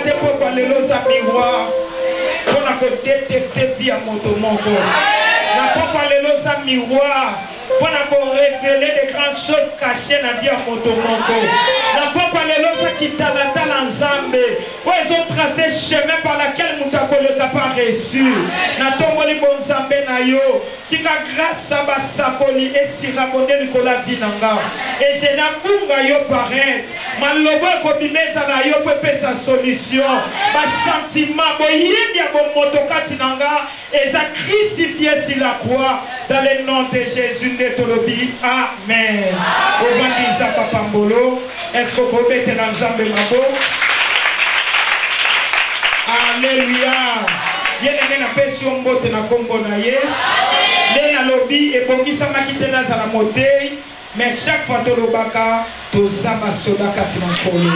te pokwa lelo za miroir. Pour na ko détecter via motomoko. Na pokwa lelo za miroir. Pour nous révéler des grandes choses cachées dans la vie à Motomoko. La papa lelo sa kitalata l'ensemble. Où ils ont tracé chemin par lequel Moutako le pas reçu. Na tomboli bon zambe na yo. Tika grâce à basakoli et sirabonde likola vinanga. Et je na bunga yo paraître. Malobo ko bimeza na yo pepe sa solution. Ba sentiment bo yindi ya bon motokati nanga. Et ça crucifié sur la croix dans le nom de Jésus. Amen. Obandisa papambolo. Est-ce que vous mettez dans Zambé Mabo? Alléluia. Bien aimé na pession mbote na kombo na Yesu. Lena lobby et bongisa makite na za la motei. Mais chaque fois to lobaka to zaba soda katina kolo.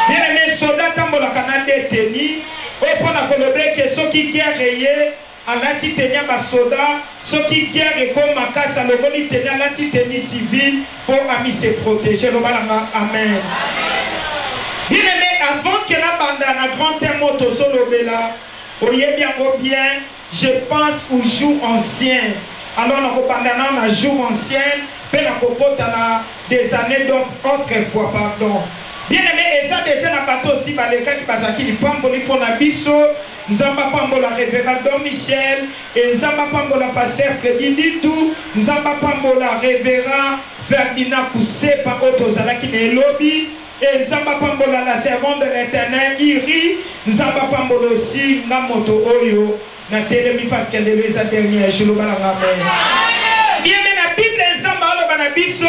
Bien aimé soda tambola kana détenu. Opona kolobe ke soki guerrier. Alati tenia basoda, ceux qui guerre et comme makasa le boli tenia alati tenia civil pour ami se protéger le balanga. Amen. Bien aimé, avant que la bande na grand terme solo bela, oyez bien, je pense au jour ancien. Alors la bandana na jour ancien, pe la cocotte na des années donc autrefois pardon. Bien aimé, et ça déjà na bateau aussi baleka qui bazaki ni pamboli pour na biso. Nzamba pambola révérend Don Michel et Nzamba pambola pasteur Freddy Litou, Nzamba pambola révérend Ferdinand Poussé par Otozala qui est lobby et Nzamba pambola la servante de l'Éternel Iri, Nzamba pambola aussi Namoto Oyo na télémi parce qu'elle est la dernière jour balanga amen. Bien mais la Bible Nzamba lo banabiso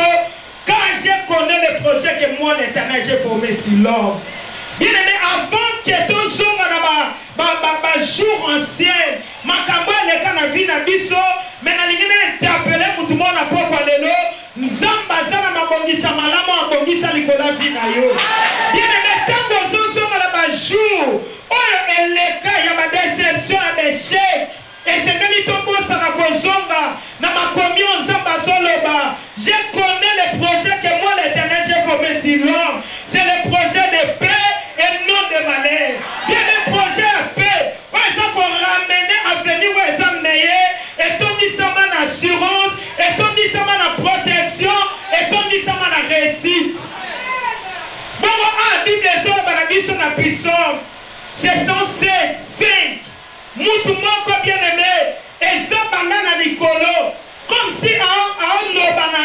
quand je connais le projet que moi l'Éternel j'ai formé sur l'homme. Bien aimé avant que tout ça jour ancien, makambo le kana vina biso, mais na lingine interpeller mutu mona pokwa lelo, nzamba zana mabongisa malamo abongisa likola vina yo. Bien aimé tango zozo na ba jour, oyo eleka ya ba déception ya échec, et c'est que ni tombo sa na kozonga na makomio nzamba zoloba. Je connais le projet que moi l'Éternel j'ai formé sur l'homme, c'est le projet de paix et non de malheur. Bien le projet de paix. Et ton disama na assurance, et ton disama na protection, et ton disama na réussite. Bon, la Bible est sur la Bible na puissance. C'est dans 7, 5. Moutou moko bien aimé. Et ça banana Nicolo. Comme si à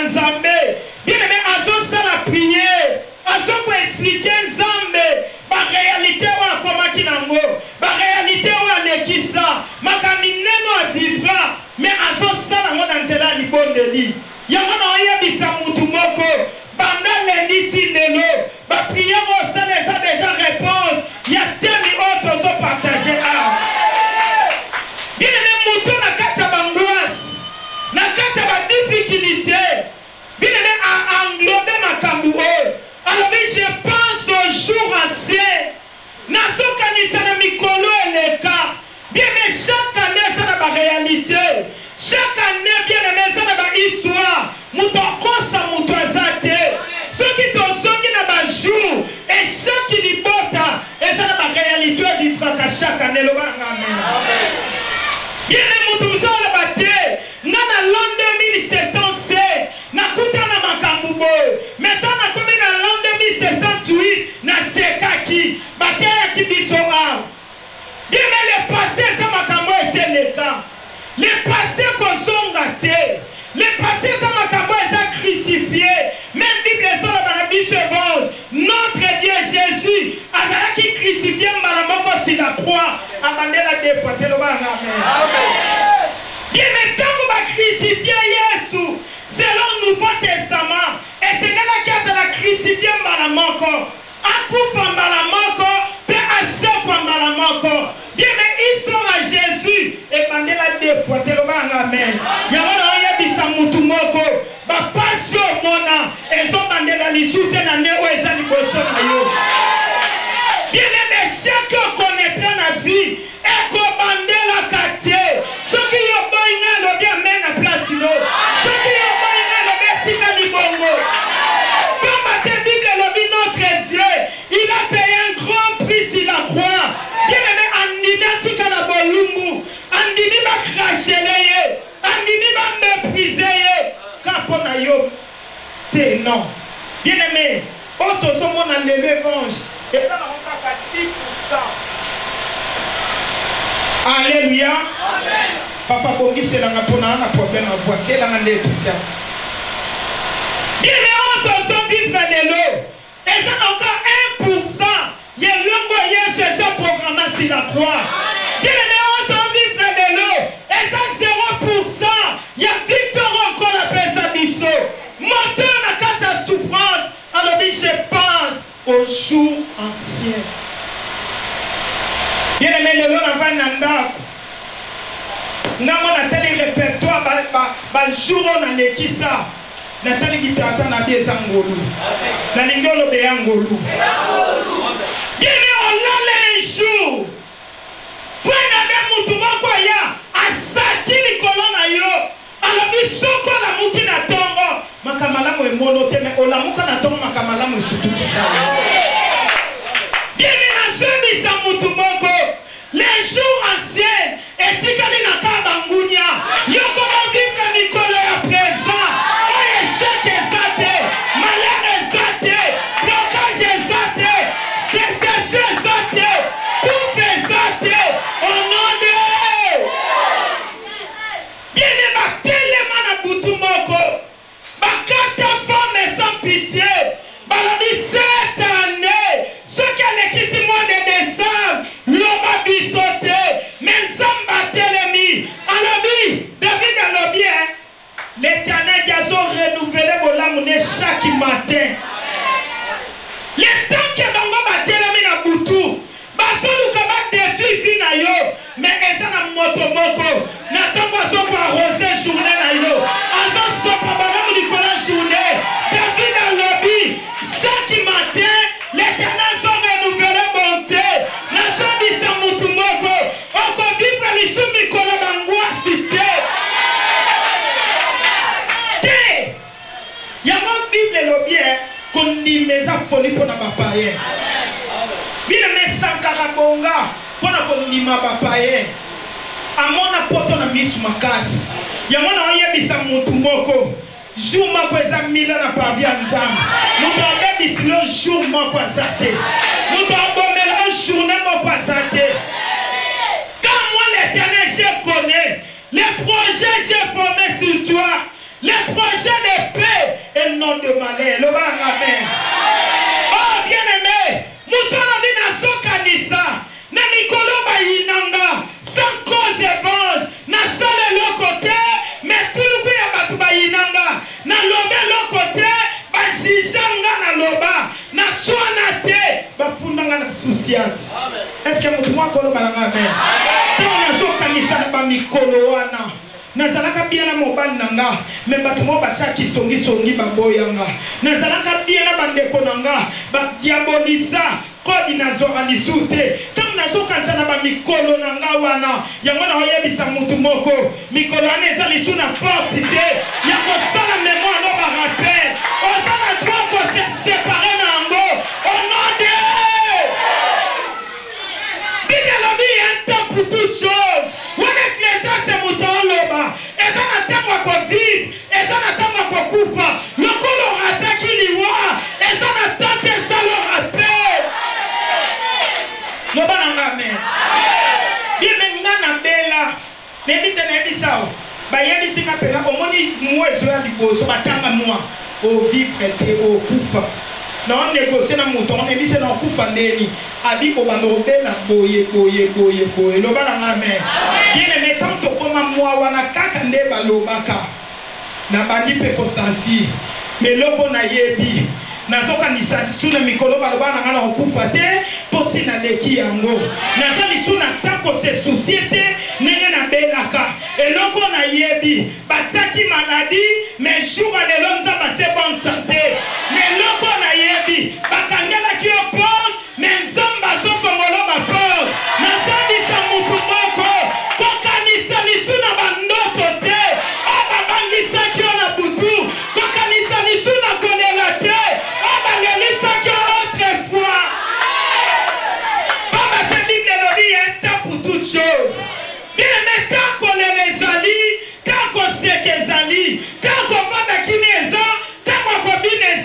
un Zambé. Bien aimé, à son ça la prière. À son pour expliquer Zambé. La réalité ou à Komakinango. La réalité ou à Nekisa. Makamineno à vivra. Mais à son ça la monantela libondeli. Yamana oya bisamutu moko. Banda l'enditi de l'eau. La prière au sein des a déjà réponse. Il y a tellement d'autres qui ont partagé. Bien aimé, mouton na kata bangoisse. Na kata ba difficulté. Bien aimé, à englober ma kambouo. Alors je pense au jour ancien. Nazoka nisana mikolo eleka. Bien aimé, chaque année ça n'a pas réalité. Chaque année bien aimé ça n'a pas histoire. Mouton kosa mouton azate. Ceux qui t'ont sonné n'a pas jour. Et chaque libota. Et ça n'a pas réalité. Dit que chaque année le amen. Bien aimé, mouton ça le bâté. Nana l'an 2077. Nakuta na makambubo. Maintenant na komi na l'an 2078. Na sekaki. Bâté ya kibiso a. Bien aimé, le passé ça makambo et c'est le cas. Le passé qu'on sont gâtés. Le passé ça makambo et ça crucifié. Même Bible sur la Bible seconde. Notre Dieu Jésus a qui crucifié malamoko sur la croix. Amandela déporté le bas. Amen. Bien maintenant vous va crucifier Jésus selon le Nouveau Testament. Et c'est là qui a la crucifié malamoko. Akufa malamoko. Pe asepa malamoko. Bien mais histoire à Jésus. Et Mandela déporté le bas. Amen. Yamana oya bisa mutu moko. Ba passion mona. Et so Mandela li soutient na neo ezali boso na yo. Bien aimé, chacun connaîtra la vie. Et commander la quartier. Ceux qui ont besoin de bien mettre en place. Ceux qui ont besoin de mettre en libongo. Dans ma Bible, le dit notre Dieu, il a payé un grand prix sur la croix. non. Bien aimé, autres sont mon l'évangile. Et ça, on a 10%. Alléluia. Amen. Papa Bogi, c'est là qu'on a un problème à voiture, là on est tout ça. Bien aimé, autres sont vivre dans l'eau. Et ça, encore 1%. Il y a l'homme c'est ça programme sur la croix. Bien aimé, autres vivre dans l'eau. Et ça, 0%. Il y a Victor encore appelle ça biseau. Moteur n'a qu'à ta souffrance. Alors, je pense aux jours anciens. Bien aimé, le long avant Nanda. N'a tel répertoire, le jour où on a l'équipe ça. Nathalie qui t'attend à bien Zangolou. La Lingolo Béangolou. Bien aimé, on l'a un jour. Vous n'avez pas quoi ya. À Saki, les colonnes ailleurs. Alors, il faut qu'on a mouti na tongo. Makamalamu est monoté, mais on a mouti na tongo, makamalamu est surtout ça. Bien aimé, na sobi sa moutumoko. Les jours anciens, et tikali na kabangunya. Yoko mobimbe Nicolas à présent. Oh, échec exaté. Malheur exaté. Blocage exaté. Déception exaté. Coupe exaté. Au nom de bien aimé, tellement na butumoko. Bakata femme sans pitié. Balabi cette année. Ce qu'elle écrit sur moi de décembre. L'homme bisoté. Mais sans battre l'ennemi. Alabi, David Alabi, l'Éternel a renouvelé mon âme chaque matin. Les temps que Bango battre l'ennemi na boutou. Basolu kaba détruit vie na yo. Mais eza na motomoko. Natango sopa arroser journée na yo. Azan sopa bagamu Nicolas journée. David Alabi, chaque matin, l'Éternel a renouvelé bonté. Nation bisa mutumoko. Oko vivre l'issue Nicolas Bangoua cité. Té. Y'a mon Bible le bien. Qu'on dit mes affolis pour na papaye. Bien mes sankarabonga. Pour na qu'on dit ma papaye. Amona poto na misu makasi. Y'a mon aye bisa mutumoko. Jouma kweza mila na pavia nzambe. Nous avons dit le jour mon poisate. Nous avons dit la journée mon poisate. Quand moi l'Éternel je connais, les projets que j'ai formés sur toi, les projets de paix et non de malheur. Le amen. Oh bien aimé, nous avons dit na sokanisa, na Nikolo bayinanga, sans cause et venge, na sale le côté, mais tout le pays a battu bayinanga. Na lobe lo côté ba jijanga na loba na swana te ba fundanga na souciate. Est-ce que mutu mwa kolo balanga amen? Tant na zo kanisa na ba mikolo wana. Nazalaka bien na mobali nanga, mais bato mo batsa kisongi songi ba boyanga. Nazalaka bien na bandeko nanga, ba diabolisa kodi na zo alisute. Tant na zo kanisa na ba mikolo nanga wana. Yango na oyebisa mutu moko, mikolo ane ezali suna force te. Ya ko sala mémoire no ba rappel. Osana droit ko se séparer nango. Au nom de Bible lobi un temps pour toutes choses. Wana ecclésia c'est mutu loba. Eza na tango ko vivre, eza na tango ko kufa. Lokolo ataki liwa, eza na tante salo rappel. Loba nanga amen. Bien ngana bela. Nebite nebisao. Ba yebisi ngapela omoni mwezo ya liboso batanga moi au vivre te au kufa. Non négocier na muto on ebise na kufa ndeni. Abi ko banobela boye. Loba nanga amen. Bien aimé tant to koma moi wana kaka nde balobaka. Na bandi pe ko sentir. Mais loko na yebi. Nazoka nisa suna mikolo balobana ngana okufa te posi na leki yango. Nazali suna tako se société nenge na belaka. Eloko na yebi bataki maladie mais jour à l'elonza batte bonne santé. Mais loko na yebi bakangela ki opor mais zamba so kongolo ba por. Nazali sa mutumoko kokanisa nisuna bandoto te. Aba bangisa ki ona butu kokanisa nisuna kolela te. Bien aimé, tant qu'on les allie, tant qu'on sait qu'ils allient, tant qu'on va dans Kineza, tant qu'on combine les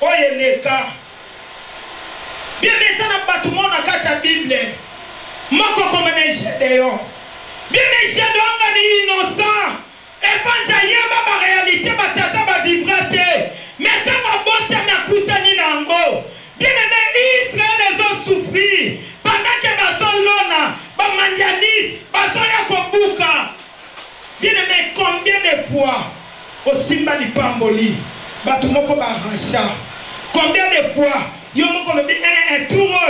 oyeleka bien mais ça n'a pas tout le monde à la Bible moko comme un Gédéon bien mais Gédéon est innocent et quand j'ai ma réalité ma tata va vivre mais quand ma bonne ma coutani nango bien mais Israël les ont souffert pendant que ma solona ba mandianite ba soya kobuka bien mais combien de fois au simba di pamboli batu moko ba racha combien de fois yo moko le bi un tour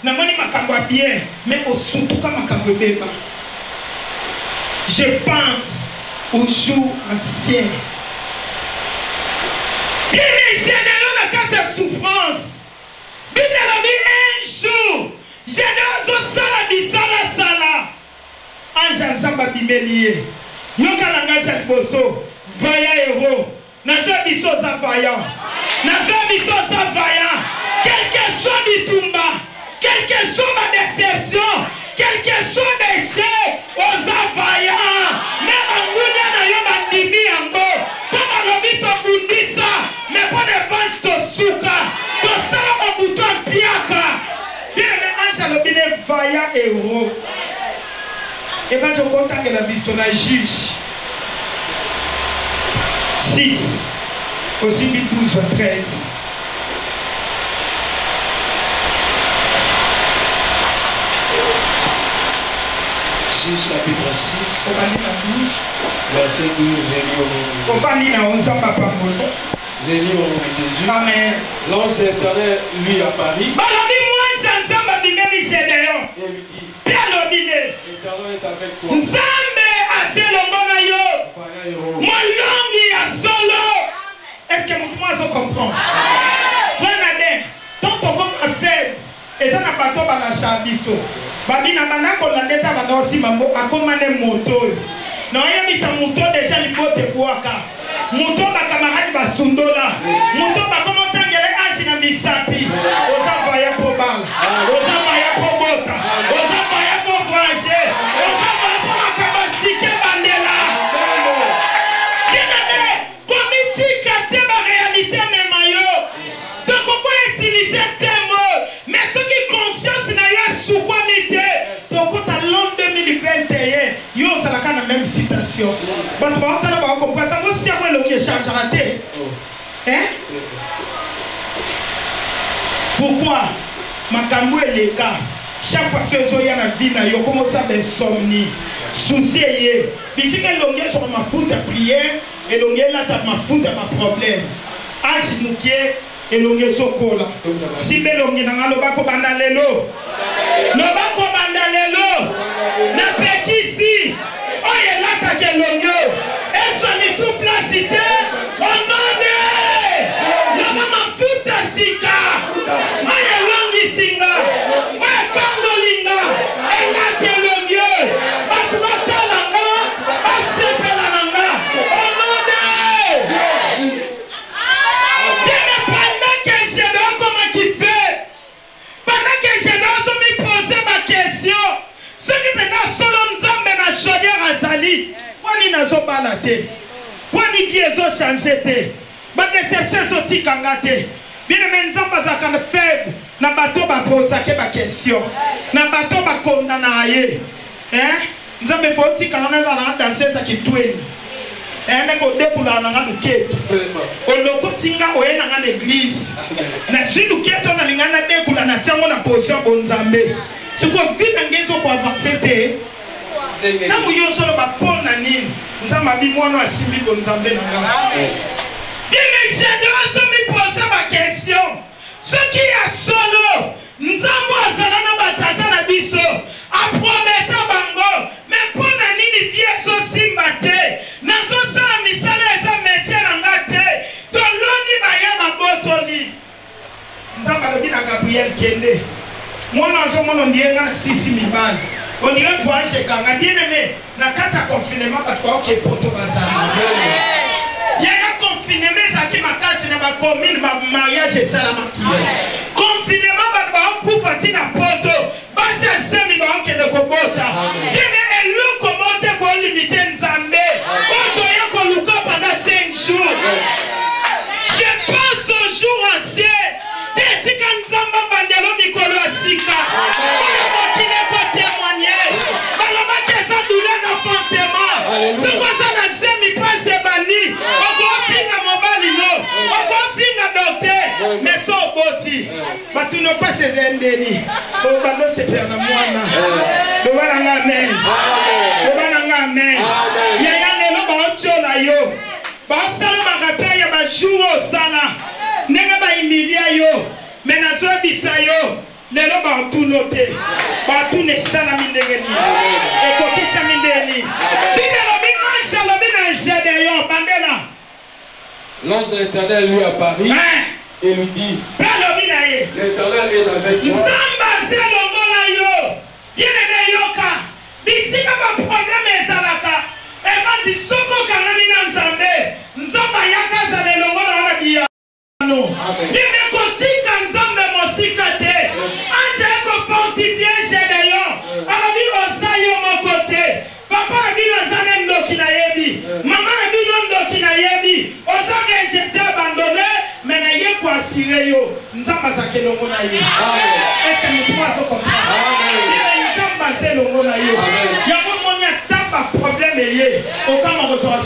na moni makambo bien mais au surtout comme makambo beba je pense aux jours anciens bien mais j'ai dans la souffrance bien la vie un jour j'ai dans sala bisala sala anja zamba bimelie yoka na ngacha liboso vaya héros nazo biso za vaya nazo biso za vaya quel que soit bitumba quel que soit ma déception quel que soit déchet aux avaya même ngunya na yo bandimi yango poma lobi to bundisa mais pas de vache to suka to sala mabuto piaka bien mais anja lobi ne vaya héros et quand je contacte la biso na juge 6 aussi 12 à 13 chapitre 6 verset 12 Jésus. Amen. L'ange éternel lui apparut et lui dit l'éternel est avec toi. Est-ce que vous pouvez comprendre? Tant qu'on appelle, et ça n'a pas tout à la chabiso. Babina manako la deta banosi mambo akomane moto. Na yemi sa moto déjà lipote kuaka. Moto ba camarade ba sundola. Moto ba comment tangele anchi na misapi. Oza vaya po bal. Oza vaya po bota. Oza vaya po voyager. Oza vaya po makabasike bandela. Bien comité capter ma réalité même ayo. Donc on peut utiliser tes mots, mais ce qui conscience n'a pas sous quoi n'était. Donc quand à l'an 2021, yo ça la la même citation. Bah tu vas entendre pas comprendre. T'as aussi à le qui change à la télé. Hein? Pourquoi? Makambo et les cas. Chaque fois que vous avez une vie, vous commencez à insomnie, souci. Puis si vous avez sur ma foute à prier, et vous avez là ma foute à ma problème. Âge nous qui est. Elonge sokola si belongi na lobako bandalelo lobako bandalelo na pekisi oye lata ke longo eso ni sous placité au nom de la mama futa sika oye longi singa oye kangolinga elate longo batubata langa basepela langa au nom de Jésus. Ce qui maintenant solo nzambe na chaudière azali wani nazo balate wani biezo changer te ba déception soti kangate bien mais nzamba za kana faible na bato ba poser ke ba question na bato ba condamna ye nzambe foti kana na danser sa kitweni ndeko debula na ngana keto oloko tinga oyena ngana église na jilu keto na lingana debula na tango na position bonzambe. Ce qu'on vit dans les autres avancer, tant que nous sommes pas bons à nous, nous sommes habillés moi nous assimilés comme Zambé nanga. Bien mais j'ai dû me poser ma question. Ce qui est solo, nous sommes azalana batata na biso, aprometa bango, mais pour na nini vie so simbate, na so sa misala eza métier nanga te, to loni ba ya mabotoli. Nous sommes alobi na Gabriel Kende. Moi, on dit que c'est 6 000 balles. On dirait que voyage quand bien aimé, na kata confinement parce que poto bazar. Il y a un confinement ça qui m'a cassé na ba commune ma mariage et ça la maquillage. Confinement ba ko fati na poto, ba c'est semi ba ke de kobota. Bien et le comment ko limiter nzambe. Poto ya ko luka pendant 5 jours. Je pense au jour ancien. bino pas ces endeni. O bando se père na mwana. Do bana nga amen. Do bana nga amen. Ya ya lelo ba ochola yo. Ba sala ba rappel ya ba jour sala. Nenga ba imilia yo. Mena so bisa yo. Lelo ba tunote. Ba tune sala mindengeni. E ko kisa mindeni. Bibelo bi ange lo bi na jede yo bandela. L'ange de l'Éternel lui apparut et lui dit, l'Éternel est avec toi.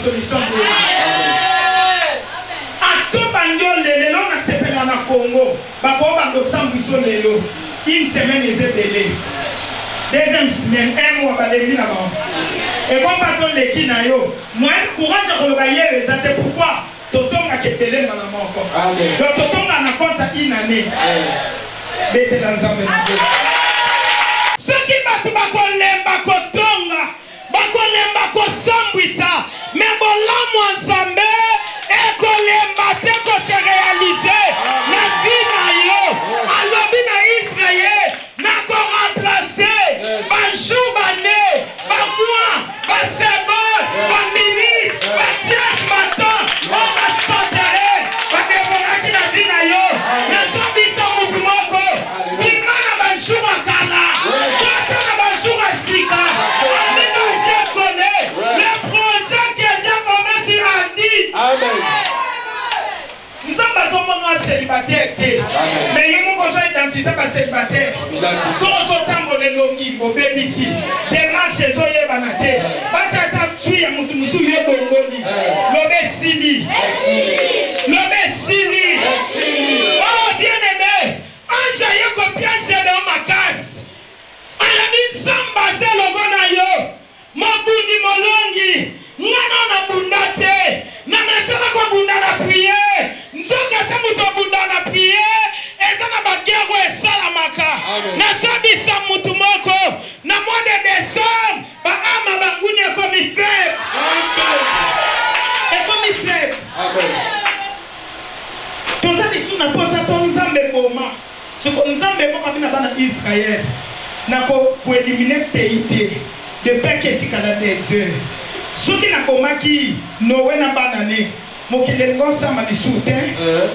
Solution Congo, une semaine deuxième semaine, un mois, et comme patron les kinayo, moi, courage à le pourquoi Totonga qui est belé madame encore. Donc Totonga n'a compte ça une année. Bête l'ensemble. Ce qui va tout bakolemba kotonga, bakolemba kosambwisa, mais bon l'amour ensemble, et kolemba te ko se réaliser la vie na yo, alobi na Israël, na ko remplacer, ba jour ba né, ba mois, ba seconde, ba minute, ba tiers matin, on va s'enterrer, ba dévorer qui la vie na yo, na sobisa mutumoko, bimana ba jour akala, soto na ba jour asika, amika je connais, le projet que j'ai commencé à dire. Amen. Nous sommes célibataires, mais il y a une identité célibataire. Si on s'entend les longues, au BBC, des marches chez eux, banate. Batata tue à Moutoumsou, Yobongoni. L'obésili. L'obésili. Oh, bien aimé. Anjaye copiage de ma casse. À la mine samba, c'est le gonayo. Mobundi molongi. Nana na bundate. Nana sana kwa bunda na prier. Nzoka tamuto bunda na prier. Ezana bagero esalamaka. Na sabisa mutu moko. Na mois de décembre. Ba ama bangunya comme frère. Et comme frère. Tout ça dit na posa ton nzambe boma. Ce qu'on nzambe boma bina bana Israël. Na ko éliminer pays de paquet kala des heures. Soki na komaki Noé na banane mokile ngosa malisute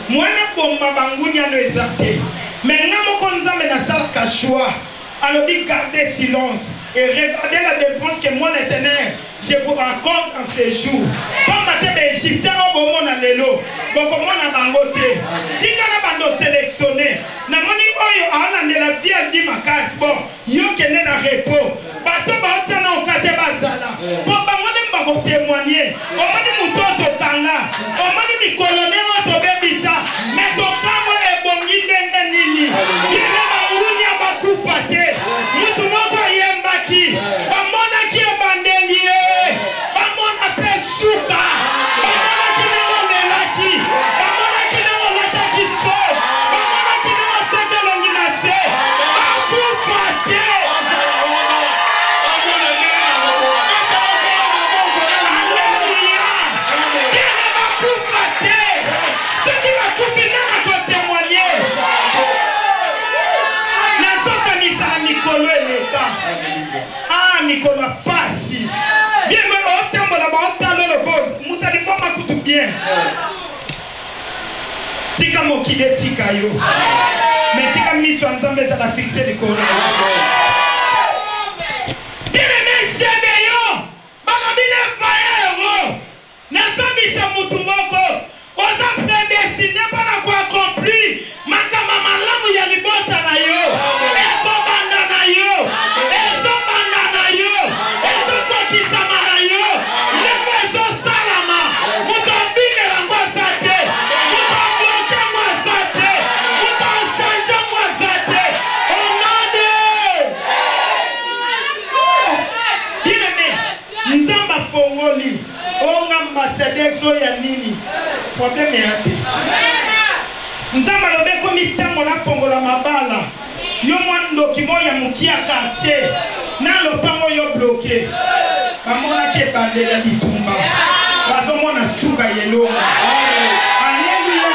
mwana bomba bangunya no ezate mais na moko nzambe na sala kashwa alobi garder silence et regardez la dépense que mon Éternel je vous raconte en ces jours comme matin les Égyptiens au moment na lelo donc comment na bangote tika na bando sélectionné na moni oyo ana de la vie dit makas bon yo kene na repos bato ba tsana okate bazala bon bangone mbako témoigner omoni mutoto kanga omoni mikolone oto bebisa mais to kamo ebongi ndenge nini yena bangunya bakufate mutu moko yembaki bamona ki ebandeli bamona pesuka bamona ki nemonelaki bamona ki nemonataki so bamona ki nemotekelongi na se bakufate ah Nicolas passi bien mais au temps la bonne le cause mutali pas ma tout bien tika mokile tika yo mais tika mission nzambe ça la fixer le corps bien mais chede yo bana bile faero na sambi sa mutu moko oza prédestiné para ko accomplir makama malamu ya libota na yo eko banda na yo eso banda na yo eso kokisama na yo lego eso salama muto bine la mwasate muto bloke mwasate muto shanje mwasate nini problème ya te nzambe alobi ekomi ntango nafongola mabala yo mwa ndoki mo ya mokia quartier na lopango yo bloke bamonaki ebandeli ya bitumba bazomona suka yelonga alleluya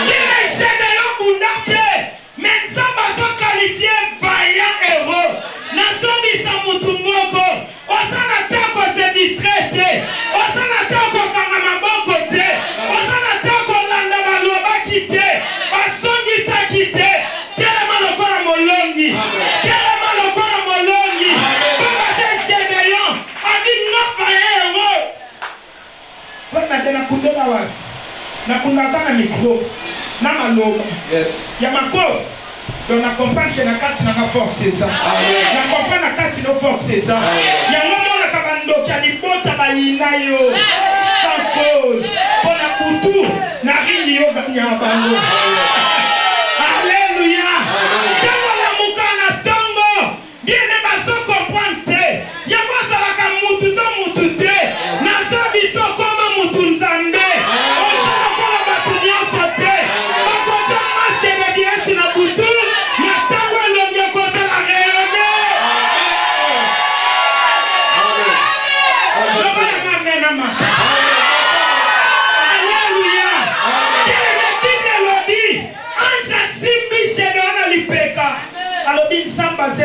ina ishede yo bunda te me nzambe azokalifie vaillant héros nazobisa mutu moko oza na tako se distrait te oza na tako kanga maboko te oza na tako landa balobaki te basongisaki te telema lokola molongi telema lokola molongi baba te Gédéon abi no vaillant héros fana te nakundela wapi nakundaka na mikro na maloba ya makofi donc na comprendre que na kati na force c'est ça na comprendre na kati no force c'est ça ya ngoma na kabandoki alibota bayina yo sans cause pona kutu na ringi yo ganya bango alléluia tango la mukana tango bien ne baso comprendre te ya bazala ka mutu to mutu te na so biso koma mutu nzambe osala kola batu nyonso te bakoza masque de diesi na butu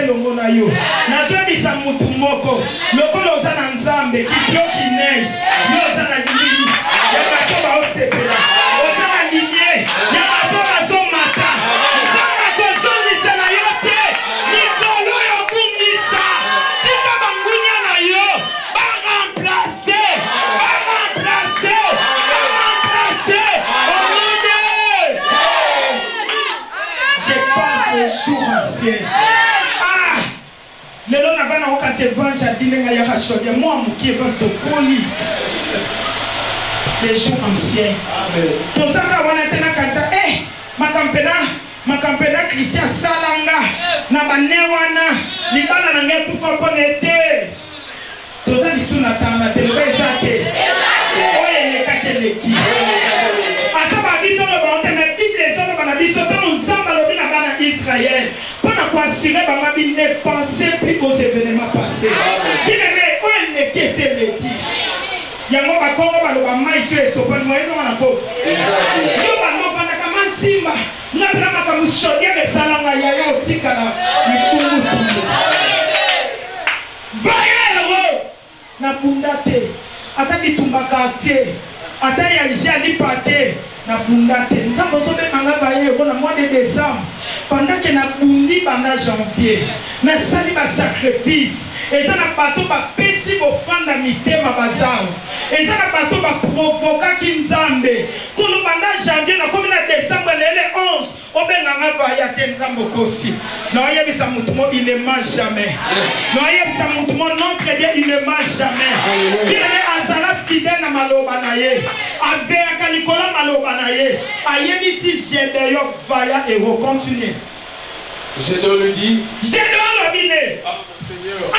longo na yo nazobisa mutu moko lokolo oza na nzambe kiploki neige yo oza na limini ya bato baosepela oza na limie ya bato bazomata nzambe akozongisela yo te mikolo yo bungisa tika bangunya na yo baremplace je pense au jour ancien. Lelo na bana okati evangeline nga ya kashodi moi muki va tokoli les jours anciens to saka wana tena kanta makampena Christian salanga na banewana libana na ngai kufa ponete to za lisuna tana telebeza te oye lekakeleki ataba bito lo bonte me bible so bana biso to nzamba lo bina bana Israël pour assurer que ne pensez plus aux événements passés. Il est où est qui c'est le qui? Il y a un moment où on va maïs et sopan moi ils ont un peu. Nous allons pas na kamantima. Nous allons pas comme choquer les salanga ya yo tikana. Vaillez na bundate. Ata bitumba quartier. Ata ya jadi pate. Na bundate. Nzambo so be manga vaillez au mois de décembre. Pendant que na bundi pendant janvier na sali ba sacrifice eza na bato ba pesi bofanda mitema bazao eza na bato ba provoka kinzambe kulu pendant janvier na comme na décembre lele 11 obenga ngaba ya tenzambo kosi na yebisa mutu mo il ne mange jamais na yebisa mutu mo notre Dieu il ne mange jamais il est azala fidèle na maloba na ye avec kalikola maloba na ye ayebisi Gédéon vaillant et continue. Gédéon lui dit. Gédéon le bine. Ah Seigneur. Ah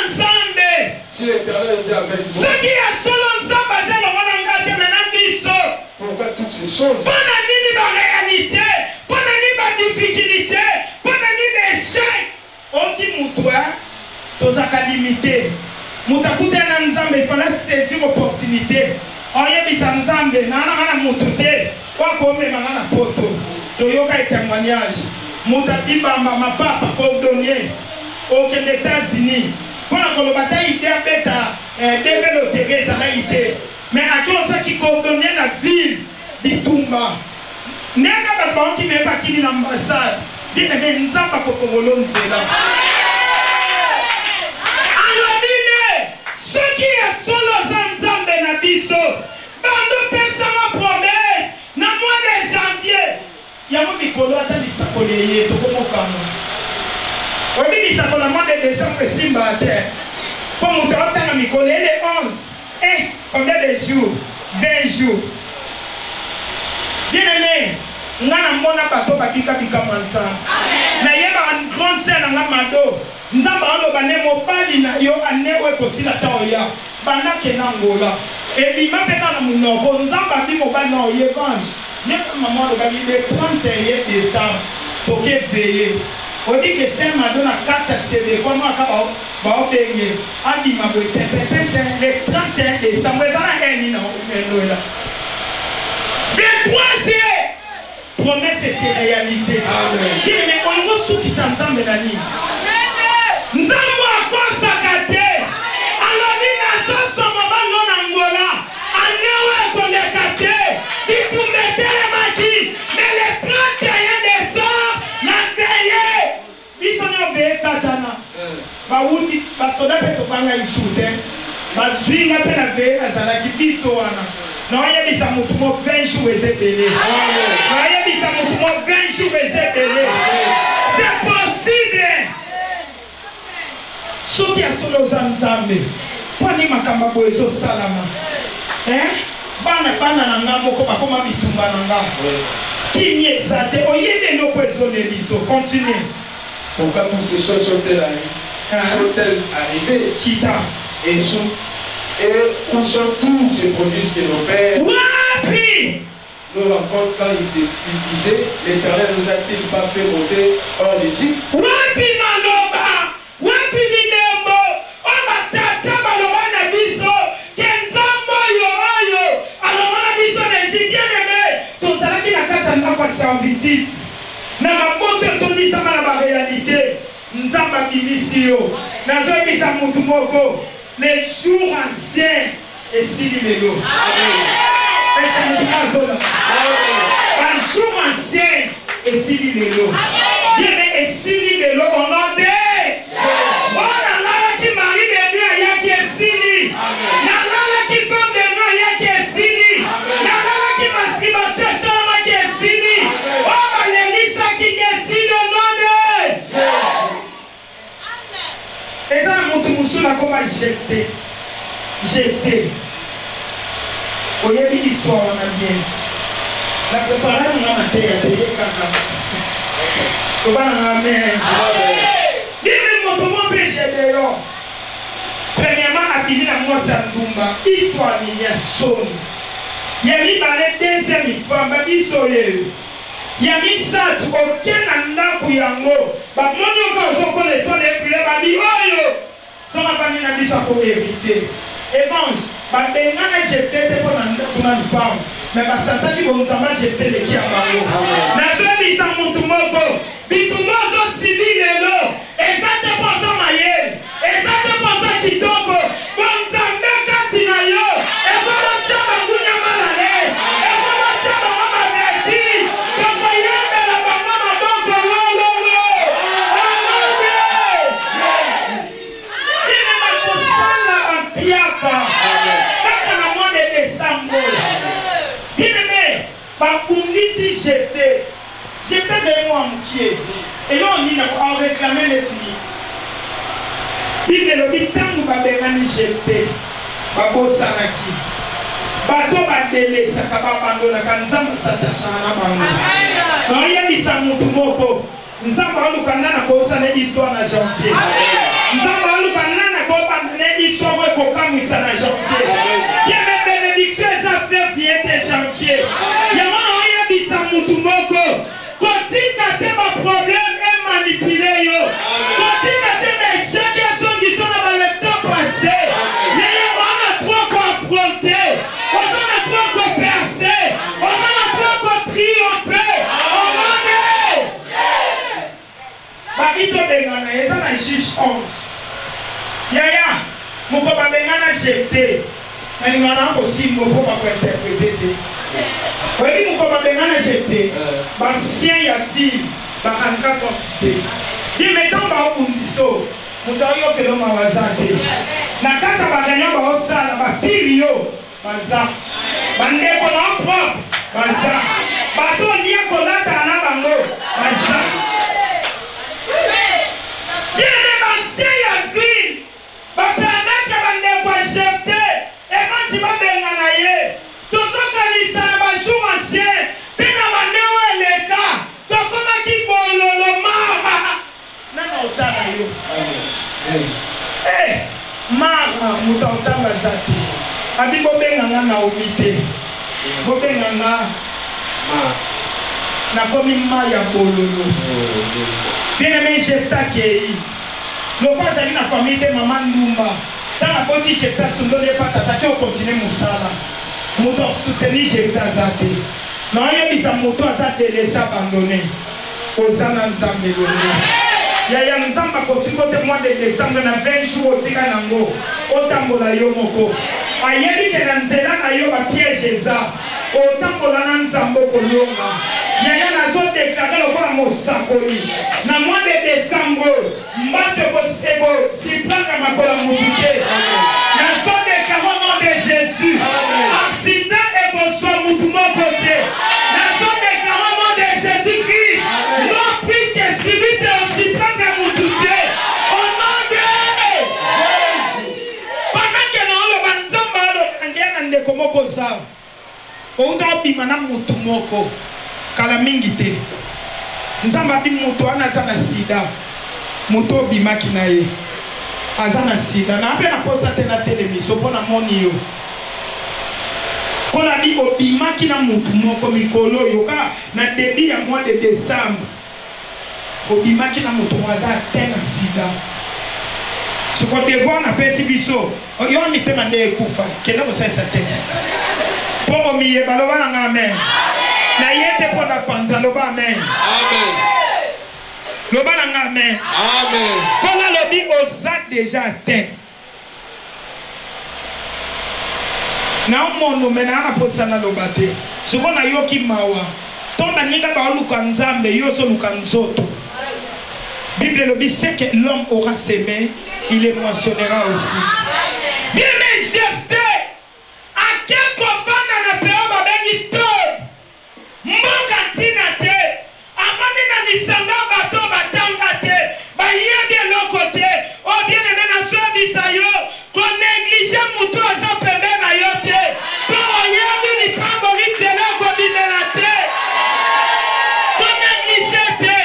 Nzambe. Si l'Éternel était avec moi. Ce qui est solo Nzambe c'est le monde engagé maintenant biso. Pourquoi toutes ces choses? Pendant nini ba réalité, pendant nini ba difficulté, pendant nini échec. Oki mutwa tozaka limité. Mutakuta na Nzambe il fallait saisir opportunité. Oyebisa Nzambe na ana mutute. Kwa kome mangana poto. Toyoka témoignage. Mutabiba mama papa cordonnier aux États-Unis. Pour la colobata idée beta développer Teresa la idée. Mais à qui on sait qui cordonnier la ville d'Itumba. Nega ba qui n'est pas qui dit l'ambassade. Dit mais nzamba ko fongolo nzela. Alobine ce qui est solo Nzambe na biso. Bando pesa ma promesse na mois de janvier. Yamo mikolo ata lisakoli ye tokomokanga obi lisakoli na mois de décembre simba te po moto otanga mikolo ele 11 combien de jours 20 jours bien aimé nga na mona bato babika manza na yeba en grande scène nga mado nzamba oloba ne mobali na yo anewe kosila ta oya banda ke na ngola Et puis, ma pena na munoko, nzamba bi mo ba na oyevange. N'est pas maman le bali le 31 décembre pour que veiller. On dit que c'est madonna 4 CD comme moi ka ba obeye. Adi ma bo le 31 décembre ça eni na o là. 23 c'est promesse s'est réalisée. Amen. Mais on va sous qui s'entend nani. Nzambo akosakate. Alors ni na so mama non Angola. Anewe kolekate. Dikumete le maki. Mais le 31 décembre na veille. Bisono be katana. Ba wuti ba soda pe to banga isude. Ba zwinga pe na veille azala ki biso wana. Non, il y a des gens qui ont 20 jours et c'est belé. Non, il y a des gens qui ont 20 jours et c'est belé. C'est possible. Ce qui a sur les Anzambe, poni makamba boezo salama. Hein? Bana nanga moko bakoma bitumba nanga. Qui n'y est ça? Oyede no boezo le biso. Continue. Pourquoi toutes ces choses sont-elles arrivées? Kita. Et où sont tous ces produits que nos pères nous rencontrent quand ils disaient, l'Éternel nous a-t-il pas fait monter hors d'Égypte? Les jours anciens et si les jours anciens et si les et si les on a des oh la la qui marie des nuits il y a qui est sini la la qui tombe des nuits il y a qui est sini la la qui masturbation seulement qui est sini oh l'église qui est sini au nom de Jésus. Et ça la comment jeter. Oyebi l'histoire on a bien. La préparation on a terre payé kaka. Ko bana amen. Bible motomo péché d'ailleurs. Premièrement abimi na moi sandumba histoire ni ya son. Yami balé deuxième femme bisoye. Yami sat aucun anda kuyango. Ba moni ko soko le to le pile ba bi oyo. Son abani na bisa pour hériter. Évangile, bah benana jeté pour n'en pas. Mais bah Satan qui va nous jeter les qui à Bango. Na so bisa mutumoko, bitumozo civil elo. Ezate poso maye, ezate poso kitoko. Bonzambe katina yo. Evola taba ngunya malale. Evola taba mama beti. Koko yende la mama boko lolo. J'étais vers moi mon pied. Et là on dit on réclamait les filles. Bible le dit tant nous va bénir jeter. Babo sanaki. Bato ba délé sakaba bando na kanzamba satashana bango. Non ya bisa mutu moko. Nzamba lukanda na ko sana histoire na janvier. Nzamba lukanda na ko bandene histoire ko kamisa na janvier. Ya bénédiction ça fait bien de janvier. Ya on bisa mutu moko. Kotika te ma problème est manipulé yo. Kotika te mes chèques sont qui sont dans le temps passé. On a trop confronté. On a trop percé. On a trop triomphé. On a Babito bengana eza na juge 11. Yaya, moko ba bengana jeté. Na ngana ko simbo pour pas interpréter. Oui, nous comme on a jeté, l'ancien y a dit, la ranka quantité. Il mettons dans le bundiso, nous avons que l'homme a wazade. Na kata baganya ba osala ba pirio, baza. Bande ko na propre, baza. Bato lia ko lata na bango, baza. Bien les anciens y a dit, ba permettre que bande ko jeté, et quand tu vas benganaye. Tout ça qui est un jour ancien, puis on va néo les cas, donc on a dit bon le mara, non non t'as d'ailleurs. Eh, mara, mouton t'as basati. Abi bo benga na omite bobenganga na komi ma ya bololo bien aimé Jefta kei lokola azali na famille te mama ndumba ntango aboti Jefta sondoli epa tata ke okontinue mosala moto asoutenir Jefta aza te na oyebisa moto aza delese abandonne oza na nzambe lelo yaya nzambe akotika te mois de décembre na 20 jours otika nango otambola yo moko ayebi ke na nzela na yo bapiège eza otambola na nzambe okolonga yaya nazodeklare lokola mosakoli na mois de décembre mbasi ekosiplaka makola mutu te nazodeklare au nom de Jésus accident ekoswa mutu moko te nazodeklare au nom de Jésus Christ non puisque sibite osiplaka mutu te au nom de Jésus pendant que naoloba nzambe alobangea na ndeko moko zao outa obima na mutu moko kala mingi te nzambe abi moto wana aza na sida moto obimaki na ye aza na sida na mpe na posa te na telemiso mpo na moni yo kola bi obimaki na motu moko mikolo oyo ka na début ya mois de décembre obimaki na moto mo aza te na sida soko devoir napesi biso yo mitema nde ekufa kende kosalisa texte mpo omiyeba loba nanga amen na yete pour la panza loba amen amen loba nanga amen amen kola lobi oza déjà atteint na omono mena ana posana loba te soko na yoki mawa tonda ninga ba luka nzambe yo so luka nzoto Bible lobi c'est que l'homme aura semé il les moissonnera aussi bien mais Jefté à quel combat na peo babengi to mboka ntina te amani na misanga bato batanga te bayebi eloko te obien eme nazoyebisa yo konéglige mutu aza pembe na yo te mpo oyebi lipamboli nzela ekobimela te konéglige te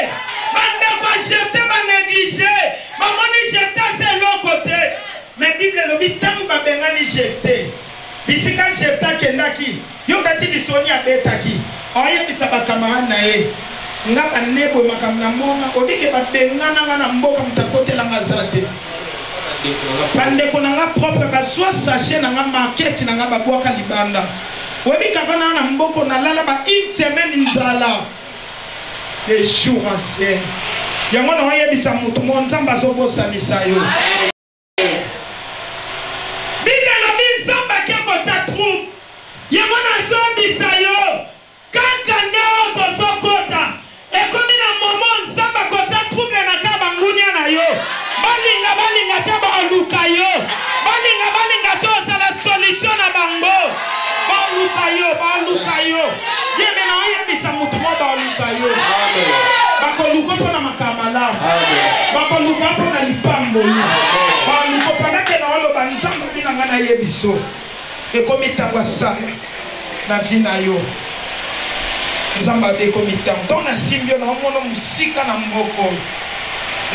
bandeko ajete banéglige bamoni jefte aza eloko te me bible elobi ntango babengani jefte bisika jefte akendaki yokati bisoni abetaki oyebisa bakamarade na ye nga banebo makambo na mbonga obike babengana nga na mboka mutakotelanga za te bandeko na nga propre bazwa sachet na nga marketi na nga babwaka libanda obika bana na mboko nalala ba une semaine nzala les jours anciens yango na oyebisa mutu mo nzambe azobosanisa yo bika lobi nzambe akekota troupe yango nazoyebisa yo kaka nde tozokota ekomi na momo nzambe akota trouble na ka bangunia na yo balinga te baluka yo balinga te ozala solution na bango baluka yo yeme na oyebisa mutu mo baluka yo bakoluka mpo na makamala bakoluka mpo na lipamboli baluka pandake na oloba nzambe abinanga na ye biso ekomi ntango asala na vi na yo nzambe abe ekomi ntango ntango na simbi yo na omona mosika na mboko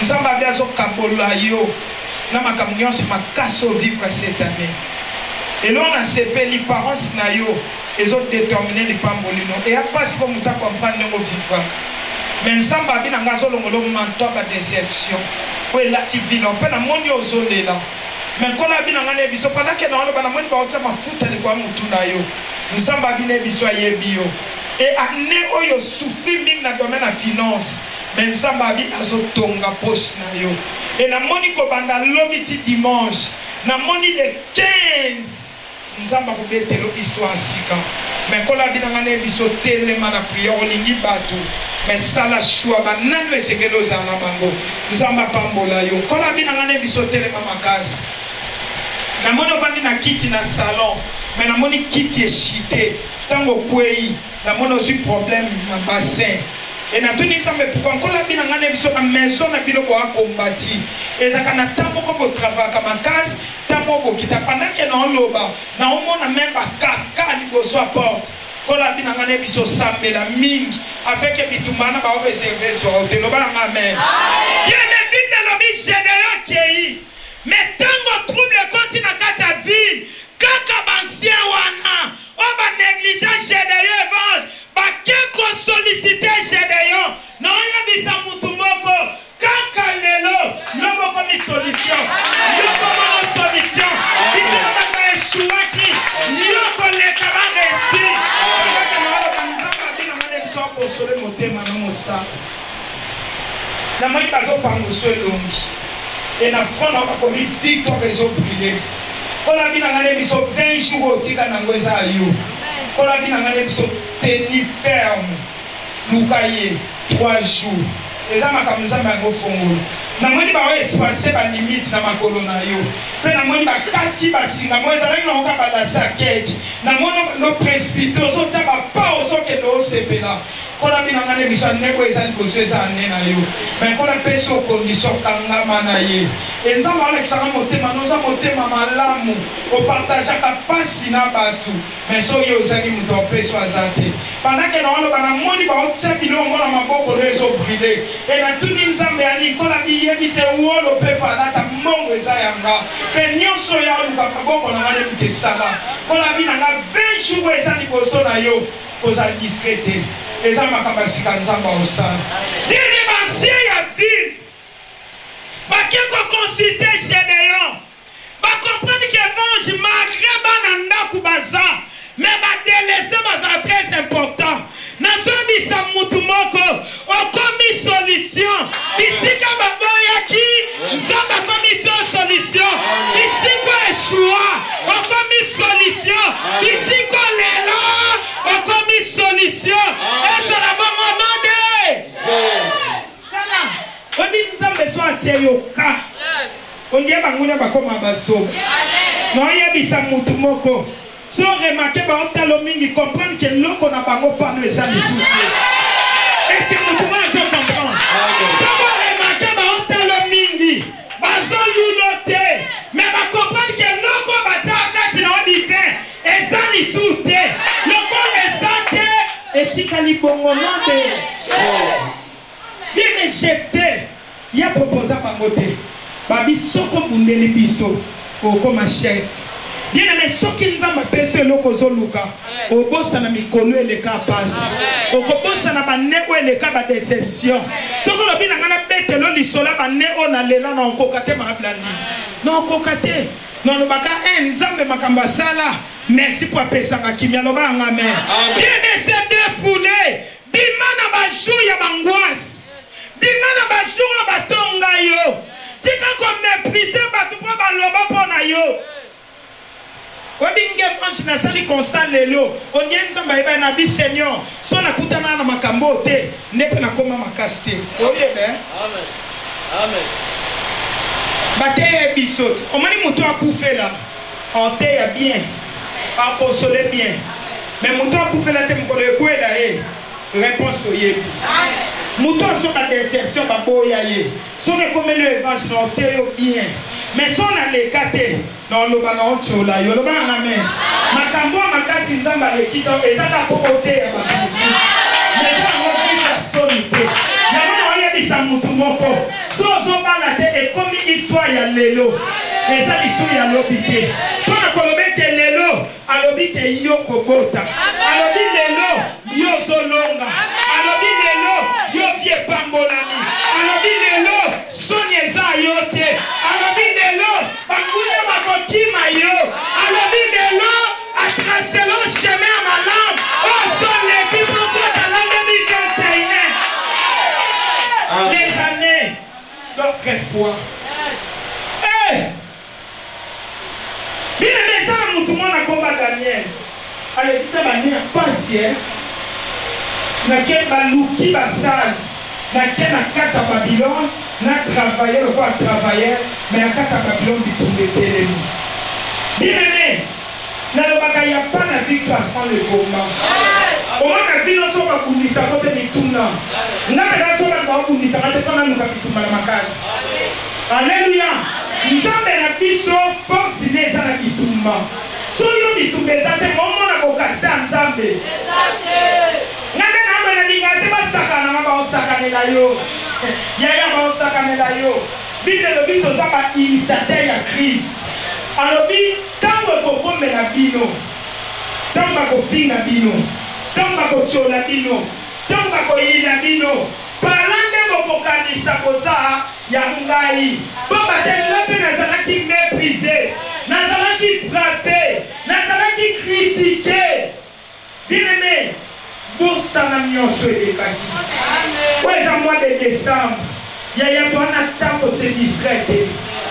nzambe abe azokabola yo na makambo nyonso makasi ovivre cette année elongo na sepeli parence na yo ezodetermine lipamboli no eya mpasi mpo moto akomprendre ndenge ovivraka me nzambe abi na nga azolongola manto badéception po elati vino mpe namoni ozolela me nkolo abi na nga na yebiso pandake na oloba namoni baotia mafuta likwa motu na yo nzambe abi na yebiso ayebi yo e ane oyo souffri mingi na domaine ya finance me nzambe abi azotonga poche na yo e namoni kobanda lobi ti dimanche namoni le 15 nzamba kubetelo histoire sika mais kola binanga ne biso telema na prière olingi bato mais sala choix banano esengelo za na bango nzamba pambola yo kola binanga ne biso telema makasi na mono vandi na kiti na salon mais na moni kiti eshité tango kwei na mono su problème na bassin et na tuni nzambe pourquoi kola binanga ne biso na maison na biloko akombati ezaka na tambo ko travail ka makasi tambo kita pendant que na loba na omona même bakaka liboso à porte kola binanga ne biso sambela mingi avec bitumana ba réserver sur hôtel loba na amen bien mais bible lobi Gédéon kei mais tango trouble continue na kata ville kaka bansien wana o ba négliger Gédéon évangile bakeko solliciter Gédéon na oyebisa mutu moko kaka lelo loboko mi solution yoko mono solution bisika baka eshuaki yoko leka ba réussi kaka na olo banzamba bina ngane biso akosole motema na mosa na moi bazo panguso elongi et na front on va comme victoire réseau brûlé ola bina ngane biso 20 jours otika nango eza yo ola bina ngane biso tenir ferme lukaye 3 jours eza makambo nzambe yango fongolo na moni ba espacer ba limite na makolo na yo pe na moni ba kati basinga mo ezalaki na okaba da sakeji na mono no précipité ozotia ba pa ozokende osepela kola bina ngane biso ndeko ezali kozo eza ane na yo mais kola pesi o condition kangama na ye enzambe alekisaka motema noza motema malamu opartageaka pasi na bato mais so yo ozali moto opesi aza te pendake na oloba na moni baotia bilongo na maboko no ezobrile e natuni nzambe yani kola biyebise wolo mpe palata mbongo eza yanga mpe nyonso ya oluka maboko na ngane mite sala kola binanga 20 jours eza liboso na yo koza discrete eza makambo ya sika nzambe osala nini bansie ya ville bake koconsulte Gédéon bakomprendre ke évangile malgré bana ndako baza mais badelese baza très important nazobisa mutu moko okomi solution bisika baboyaki nzambe akomi solution bisiko eshua okomi solution bisiko lelo okomi solution ezala bongo node tala obi nzambe so atie yoka ondie banguna bakoma bazoba noyebisa mutu moko so remarqué baotalo mingi comprendre que loko na bango pano eza lisusu est-ce que mutu moko azo comprendre so remarqué baotalo mingi bazolulo te mais bacomprendre que loko batia kati na odibin eza lisusu te loko eza te etikali bongo node bien éjecté ya proposa bango te babi soko bundeli biso okoma chef bien aimé soki nzambe apesi eloko ozoluka obosana mikolo eleka pasi okobosana bane oyo eleka badeception soki olobi na ngai nabetelo lisola bane oyo nalela na okoka te maablandi na okoka te na olobaka nzambe makambo asala merci po apesanga kimia aloba yanga amen bien aimé se défoule bima na bajour ya bangwasi bima na bajour ya batonga yo tika komeprise bato mpo baloba mpo na yo Wabinge branche na sali constant lelo ondie nzamba eba na bi seigneur so na kutana na makambo te nepe na koma makasti oyebe amen amen bate bisot omani muto akufela on te ya bien a consoler bien mais muto akufela te mukolo ekwela réponse oyebi muto so ba déception ba boya ye so ke komelo évangile na te yo bien mais so na lekate na loba na ochola yo loba na amen makambo makasi nzamba lekisa ezaka popote ya batusu mais ça on dit personne te na mona oyebisa mutu moko so zo bana te ekomi histoire ya lelo eza lisu ya lobi te pona kolobeke lelo alobi ke yo kobota alobi lelo yo zolonga alobi lelo yo vie pambolani alobi lelo soni eza yo te alobi lelo bakuna bakokima yo alobi lelo atracé le chemin à ma langue au sol l'équipe pour toute l'année 2021 les années d'autrefois bien aimé ça mutu mona komba Daniel alekisa bani ya pasi na ke baluki basali na ke na kati ya Babylone na travailler le quoi travailler mais na kati ya Babylone bitumba telemi bien aimé na lobaka ya pas na victoire sans le combat omaka bino so bakundisa kote bituna ngabe na so bakundisa kote pana luka bitumba na makasi alléluia nzambe na biso force ne eza na bitumba so yo bitumba eza te momona bokasita nzambe ngabe na amana linga te basakana nga baosakanela yo yaya baosakanela yo bible elobi toza baimitateur ya Christ alobi ntango ntango ekokomela bino ntango bakofinga bino ntango bakotyola bino ntango bakoyina bino pala nde bokokanisa koza ya ngai po batelela mpe nazalaki méprisé nazalaki frappé nazalaki critiqué bien-aimé bosana nyonso elekaki oyo eza mois de décembre yaya toa na temps kose distrait te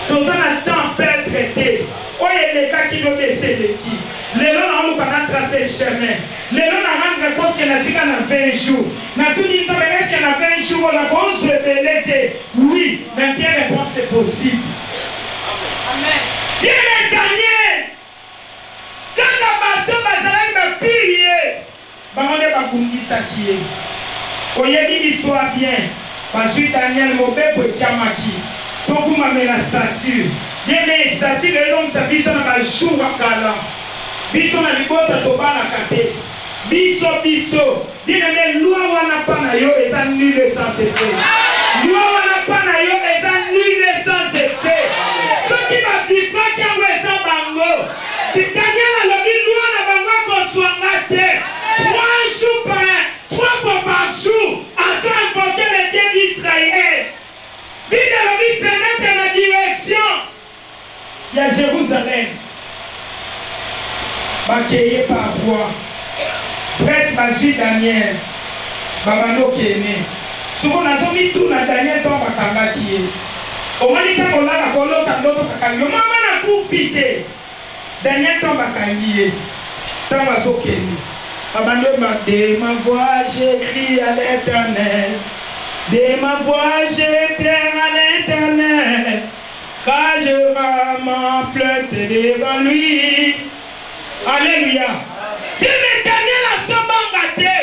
toza na temps perdre te oyo elekaki lobese eleki lelo naoluka na trace chemin lelo na rendre compte ke natika na 20 jours natuni nzambe eske na 20 jours oyo nakozwa ebele te oui mais bien réponse est possible bien Daniel kaka bato bazalaki bapiri ye bango nde babungisaki ye oyebi histoire bien bazwi Daniel mobeko etiamaki tokumamela statue bien me statue ezongisa biso na bajour akala biso na libota tobalaka te biso bien-aimé loi wana mpa na yo eza nul sans effet loi wana mpa na yo eza nul sans effet soki bavivaki yango eza bango Daniel alobi loi na bango akoswanga te 3 fois par jour azo invoquer le Dieu d'Israël Bible alobi fenêtre na direction ya Jérusalem bakeye par roi prêtre bazwi Daniel babandokene soko nazomi tuna Daniel to bakangaki ye omoni ntango olala kolota ndoto bakangi yo mama nakufi te Daniel to bakangi ye ntango azokende babandoma de ma voix j'écris à l'Éternel de ma voix je plains à l'Éternel car je rends ma plainte devant lui. Alléluia. Bien Daniel a sobanga te.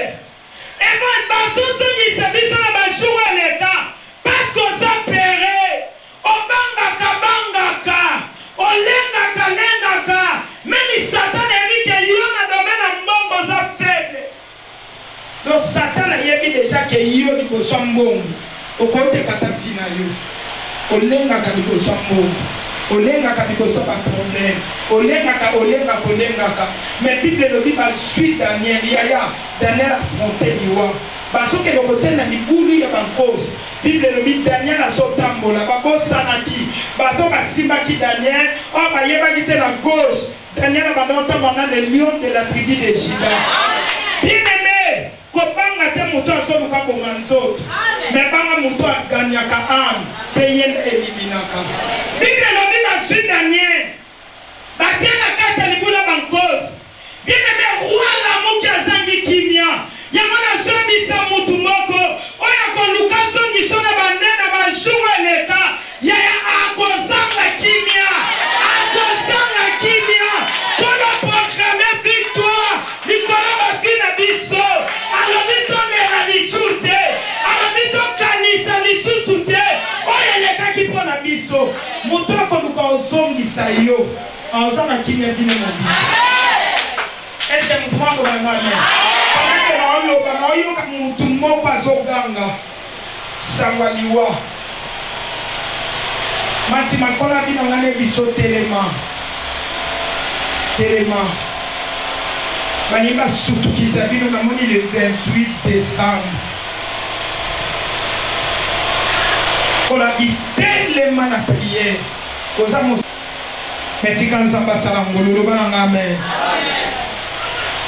Et moi, basusu ni sabiso na bajou eleka. Parce qu'on s'appelle. Obangaka. Olengaka. Même Satan a dit que yo na domaine na mbongo za faible. Donc Satan a dit déjà que yo ni boso mbongo. Okote katafina yo. Olengaka ni boso mbongo. Olengaka liboso ba problème olengaka mais Bible lobi ba suite Daniel yaya Daniel affronté liwa basoke lokotena libulu ya bankosi Bible lobi Daniel asotambola babosanaki bato basimbaki Daniel o bayebaki te na gauche Daniel abandotamona le lion de la tribu de Juda bien-aimé kobanga te moto asoluka bonga nzoto mais banga moto aganyaka âme pe yenda eliminaka Bible lobi basui Daniel batie na kati ya libula bankose bien-aimé roi lamuki azangi kimia yango nazobisa mutu moko oyo akoluka zongiso na banene bajour eleka yaya akozanga kimia kolo programe victoire likolo bavi na biso alobi tomela lisusu te alobi tokanisa lisusu te oyo elekaki mpo na biso moto akoluka ozongisa yo aoza na kimia vino mobili eske mutu mwango bangame panake naoloba naoyoka mutu moko azoganga sangwa liwa mati makola bino ngane biso telema banimba sutukisa bino namoni le 28 décembre kola bitelema na prière koza mos metika nzambe asala ngololo bananga amen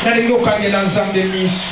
nalingi okangela nzambe miso